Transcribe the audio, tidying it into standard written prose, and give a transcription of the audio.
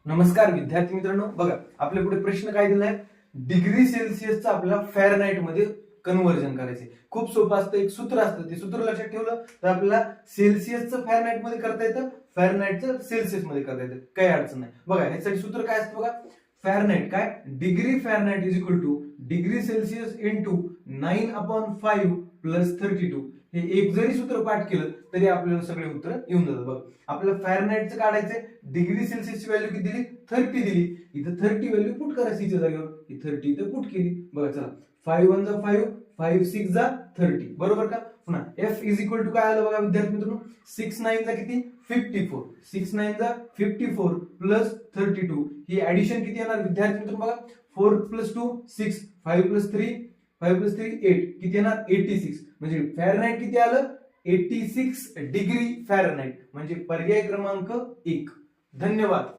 नमस्कार विद्यार्थी मित्रांनो, बघा आपल्या पुढे प्रश्न काय दिलाय, डिग्री सेल्सिअसचं आपल्याला फॅरनाइट मध्ये कन्व्हर्जन करायचे. खूप सोपं असतं, एक सूत्र असतं, ते सूत्र लक्षात ठेवलं तर आपल्याला सेल्सिअसचं फॅरनाइट मध्ये करता येतं, फॅरनाइटचं सेल्सिअस मध्ये करता येतं, काही अडचण नाही. बघा ह्यासाठी सूत्र काय असतं बघा, फॅरनाइट काय, degree Fahrenheit is equal to degree Celsius into 9/5 plus 32. हे एक जरी सूत्र पाठ केलं तरी आपल्याला सगळे उत्तर येऊन जातात. बघा आपल्याला फॅरनाइटचं काढायचंय, डिग्री सेल्सिअसची व्हॅल्यू किती दिली, 30 दिली. इथं 30 व्हॅल्यू पुट करायची हिच्या जागेवर, ही 30 इथं पुट केली. बघा चला, 5 1 जा 5, 5 6 जा 30, बरोबर का. पुन्हा F इज इक्वल टू काय आलं बघा विद्यार्थी मित्रांनो, 6 9 जा किती 54, 6 9 जा 54 प्लस 32. ही ऍडिशन किती येणार विद्यार्थी मित्रांनो, बघा 4 प्लस 2 6, 5 प्लस 3 8 किती येणार 86. म्हणजे फॅरनाइट किती आलं 86 डिग्री फॅरनाइट, म्हणजे पर्याय क्रमांक 1. धन्यवाद.